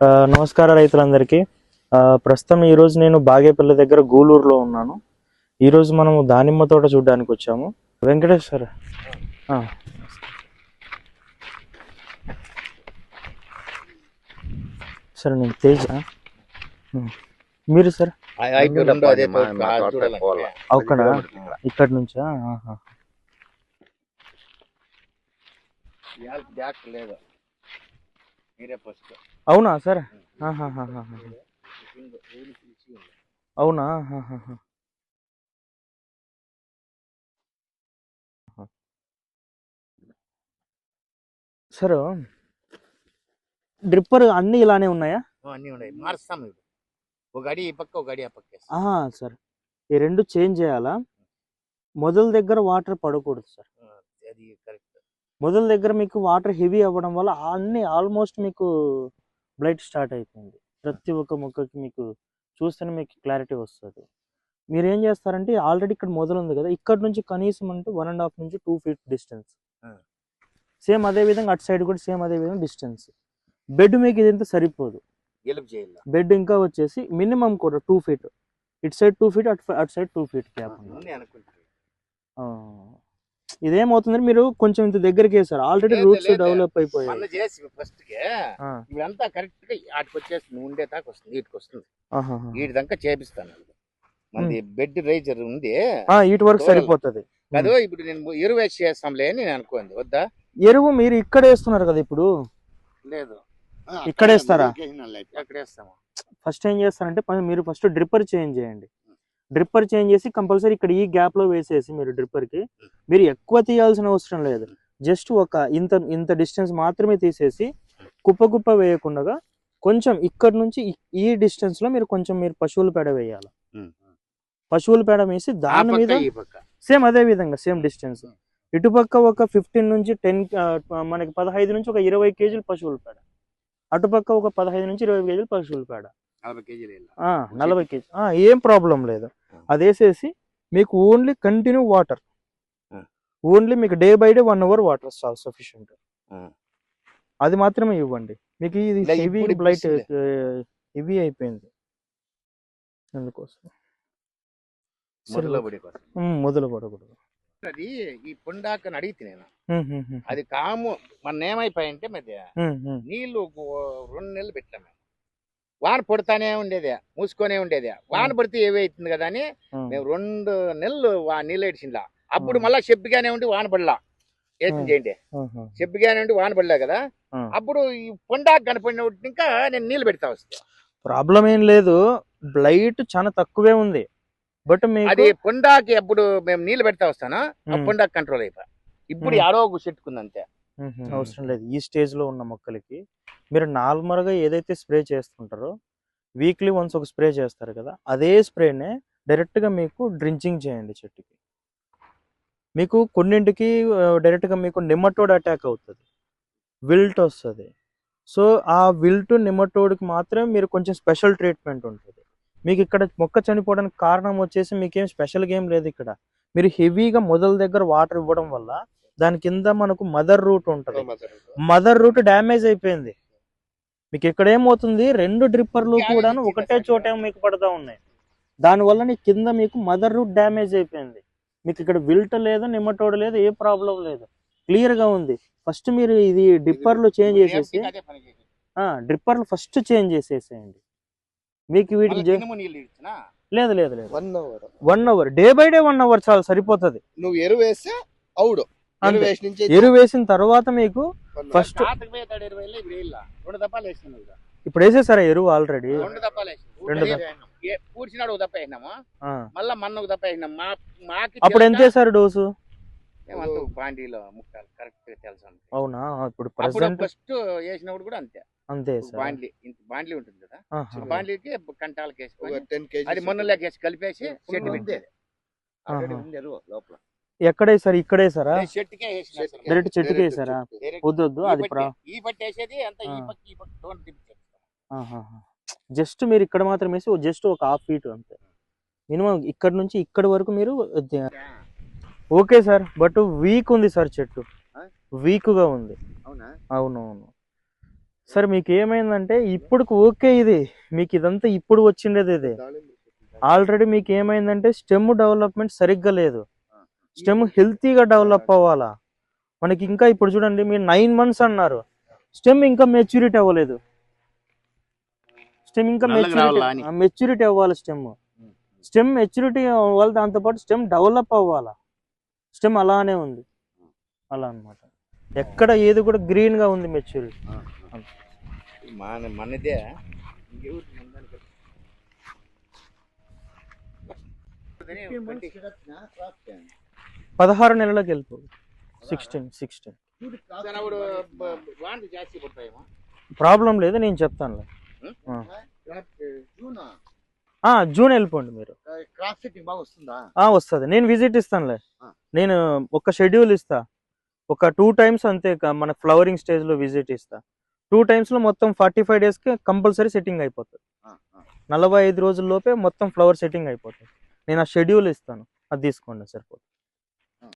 నమస్కారం రైతులందరికీ. ప్రస్తుతం ఈరోజు నేను బాగేపల్లి దగ్గర గూలూరులో ఉన్నాను. ఈరోజు మనము దానిమ్మ తోట చూడడానికి వచ్చాము. వెంకటేశ్వర సార్, నేను తేజ. మీరు సార్ అక్కడ ఇక్కడ నుంచా? అవునా సార్? అవునా? సార్, డ్రిప్పర్ అన్ని ఇలానే ఉన్నాయా? అన్ని ఉన్నాయి, మారుస్తాం. ఒక గడి ఈ పక్క, ఒక గడి ఆ పక్క. సార్, ఈ రెండు చేంజ్ చేయాలా? మొదల దగ్గర వాటర్ పడకూడదు సార్. అది కరెక్ట్. మొదల దగ్గర మీకు వాటర్ హెవీ అవ్వడం వల్ల అన్ని ఆల్మోస్ట్ మీకు బ్లైట్ స్టార్ట్ అయిపోయింది. ప్రతి ఒక్క మొక్కకి మీకు చూస్తేనే మీకు క్లారిటీ వస్తుంది. మీరు ఏం చేస్తారంటే, ఆల్రెడీ ఇక్కడ మొదలు ఉంది కదా, ఇక్కడ నుంచి కనీసం అంటే 1.5 నుంచి 2 feet డిస్టెన్స్. సేమ్ అదే విధంగా అటు సైడ్ కూడా సేమ్ అదే విధంగా డిస్టెన్స్. బెడ్ మీకు ఇదంతా సరిపోదు. బెడ్ ఇంకా వచ్చేసి మినిమం కూడా 2 feet, ఇటు సైడ్ 2 feet, అటు సైడ్ 2 feet గ్యాప్ ఉంది. ఇదేమవుతుందంటే మీరు కొంచెం ఇంత దగ్గరికి వేసారు, ఆల్రెడీ రూట్స్ డెవలప్ అయిపోయాయి. ఇదంతా కరెక్ట్ గా ఆటికి వచ్చేస్తుంది, ఉండే దాకా వస్తుంది, వీటికి వస్తుంది. వీటి దాకా చేపిస్తాను. మనది బెడ్ రైజర్ ఉంది, వీటి వరకు సరిపోతుంది. అదో ఇప్పుడు నేను ఎరువు వేసి చేస్తాంలే అని నేను అనుకోండి. వద్దా? ఎరువు మీరు ఇక్కడ వేస్తున్నారు కదా ఇప్పుడు? లేదు, ఇక్కడ వేస్తారా? ఎక్కడ వేస్తాము? ఫస్ట్ ఏం చేస్తారంటే, మీరు ఫస్ట్ డ్రిప్పర్ చేంజ్ చేయండి. డ్రిప్పర్ చేంజ్ చేసి కంపల్సరీ ఇక్కడ ఈ గ్యాప్ లో వేసేసి మీరు డ్రిప్పర్ కి మీరు ఎక్కువ తీయాల్సిన అవసరం లేదు. జస్ట్ ఒక ఇంత డిస్టెన్స్ మాత్రమే తీసేసి కుప్ప వేయకుండా కొంచెం ఇక్కడ నుంచి ఈ డిస్టెన్స్ లో మీరు కొంచెం పశువుల పేడ వేయాలి. పశువుల పేడ వేసి దాని మీద సేమ్ అదే విధంగా సేమ్ డిస్టెన్స్ ఇటుపక్క ఒక 15 నుంచి 10 మనకి 15 నుంచి ఒక 20 kg పశువుల పేడ, అటుపక్క ఒక 15 నుంచి 20 kg పశువుల పేడ, 40 kg. ఏం ప్రాబ్లం లేదు. అది వేసేసి మీకు ఓన్లీ కంటిన్యూ వాటర్, ఓన్లీ మీకు day by day 1 hour water sufficient. అది మాత్రమే ఇవ్వండి. మీకు ఇది హెవీ బ్లైట్ హెవీ అయిపోయింది, అందుకోసం మొదలు పడకూడదు. అది ఈ పొండాకని అడిగితే నేను, అది కాము మన ఏమైపోయాయంటే మధ్య నీళ్లు 2 నెలలు పెట్టాము. వాన పడుతానే ఉండేది, మూసుకొనే ఉండేది. వాన పడితే ఏవైతుంది కదా అని మేము 2 నెలలు నీళ్ళు ఏడ్చిందా. అప్పుడు మళ్ళా చెప్పిగానే ఉండి వాన పడలా, ఏం చేయండి, చెప్పిగానే ఉండి వాన పడలే కదా. అప్పుడు ఈ పొండాకు కనపడిన ఇంకా నేను నీళ్ళు పెడతా వస్తా. ప్రాబ్లం ఏం లేదు, బ్లైట్ చాలా తక్కువే ఉంది. బట్ అది పొండాకి అప్పుడు మేము నీళ్ళు పెడతా వస్తాను, ఆ పొండాకు కంట్రోల్ అయిపోయి ఇప్పుడు ఆరో చెట్టుకుంది అంతే. అవసరం లేదు. ఈ స్టేజ్ లో ఉన్న మొక్కలకి మీరు నార్మల్ గా ఏదైతే స్ప్రే చేస్తుంటారో వీక్లీ వన్స్ ఒక స్ప్రే చేస్తారు కదా, అదే స్ప్రేనే డైరెక్ట్ గా మీకు డ్రించింగ్ చేయండి చెట్టుకి. మీకు కొన్నింటికి డైరెక్ట్ గా మీకు నిమ్మటోడ్ అటాక్ అవుతుంది, విల్ట్ వస్తుంది. సో ఆ విల్ట్ నిమ్మటోడ్కి మాత్రమే మీరు కొంచెం స్పెషల్ ట్రీట్మెంట్ ఉంటుంది. మీకు ఇక్కడ మొక్క చనిపోవడానికి కారణం వచ్చేసి మీకేం స్పెషల్ గేమ్ లేదు. ఇక్కడ మీరు హెవీగా మొదల దగ్గర వాటర్ ఇవ్వడం వల్ల దాని కింద మనకు మదర్ రూట్ ఉంటుంది, మదర్ రూట్ డ్యామేజ్ అయిపోయింది. మీకు ఇక్కడ ఏమవుతుంది, 2 డ్రిప్పర్లు కూడా ఒకటే చోట మీకు పడతా ఉన్నాయి. దానివల్ల నీ కింద మీకు మదర్ రూట్ డ్యామేజ్ అయిపోయింది. మీకు ఇక్కడ విల్ట్ లేదు, నిమ్మటోడ్ లేదు, ఏ ప్రాబ్లం లేదు, క్లియర్ గా ఉంది. ఫస్ట్ మీరు ఇది డ్రిప్పర్లు చేంజ్ చేసేసి డ్రిప్పర్లు ఫస్ట్ చేంజ్ చేసేసేయండి. మీకు వీటికి లేదు 1 hour day by day 1 hour చాలా సరిపోతుంది. నువ్వు ఎరువు వేస్తే అవుడు, ఎరువు వేసిన తర్వాత మీకు ఫస్ట్ ఇప్పుడు వేసేసారా ఎరువు? ఆల్రెడీ 2 దప్పాలు పూడ్చినాడు, ఒక దప్ప వేసినాము, మళ్ళా మన్న ఒక దప్ప వేసినాం. అప్పుడు ఎంత వేసారు డోసు? బాండీలో ముక్కలు కరెక్ట్ తెలుసు. అవునా? ఇప్పుడు ఫస్ట్ వేసినప్పుడు కూడా అంతే బాండ్లీ ఉంటుంది కదా, బాండ్లీకి కంటాలకి వేసుకొని అది మొన్నలోకి వేసి కలిపేసి చెట్టు పెట్టేది. లోపల ఎక్కడేసారు? ఇక్కడేసారా? డైరెక్ట్ చెట్టుకే వేసారా? వద్దు, అది ఈ పట్టి వేసేది అంతా ఈ పక్క జస్ట్ మీరు ఇక్కడ మాత్రం వేసి జస్ట్ ఒక 1/2 feet అంతే మినిమం. ఇక్కడ నుంచి ఇక్కడ వరకు మీరు ఓకే సార్. బట్ వీక్ ఉంది సార్, చెట్టు వీక్ గా ఉంది. అవునవును. సార్ మీకు ఏమైందంటే ఇప్పుడు ఓకే, ఇది మీకు ఇదంతా ఇప్పుడు వచ్చిండేది ఇది. ఆల్రెడీ మీకు ఏమైందంటే స్టెమ్ డెవలప్మెంట్ సరిగ్గా లేదు. స్టెమ్ హెల్తీగా డెవలప్ అవ్వాలా మనకి. ఇంకా ఇప్పుడు చూడండి, మీరు 9 months అన్నారు, స్టెమ్ ఇంకా మెచ్యూరిటీ అవ్వలేదు. స్టెమ్ ఇంకా మెచ్యూరిటీ అవ్వాలి. స్టెమ్ మెచ్యూరిటీ అవ్వాలి, దాంతోపాటు స్టెమ్ డెవలప్ అవ్వాలా. స్టెమ్ అలానే ఉంది, అలా అన్నమాట. ఎక్కడ ఏది కూడా గ్రీన్ గా ఉంది మెచ్యూరిటీ. మనదే 16 నెలలకు వెళ్ళిపోదు. 16 ప్రాబ్లం లేదు, నేను చెప్తాను. జూన్ వెళ్ళిపోండి మీరు. వస్తుంది, నేను విజిట్ ఇస్తానులే. నేను ఒక షెడ్యూల్ ఇస్తా, ఒక 2 times అంతే. మన ఫ్లవరింగ్ స్టేజ్ లో విజిట్ ఇస్తా. 2 times లో మొత్తం 45 days కి కంపల్సరీ సెట్టింగ్ అయిపోతుంది. 45 రోజుల్లోపే మొత్తం ఫ్లవర్ సెట్టింగ్ అయిపోతుంది. నేను ఆ షెడ్యూల్ ఇస్తాను, అది తీసుకోండి సరిపోతుంది.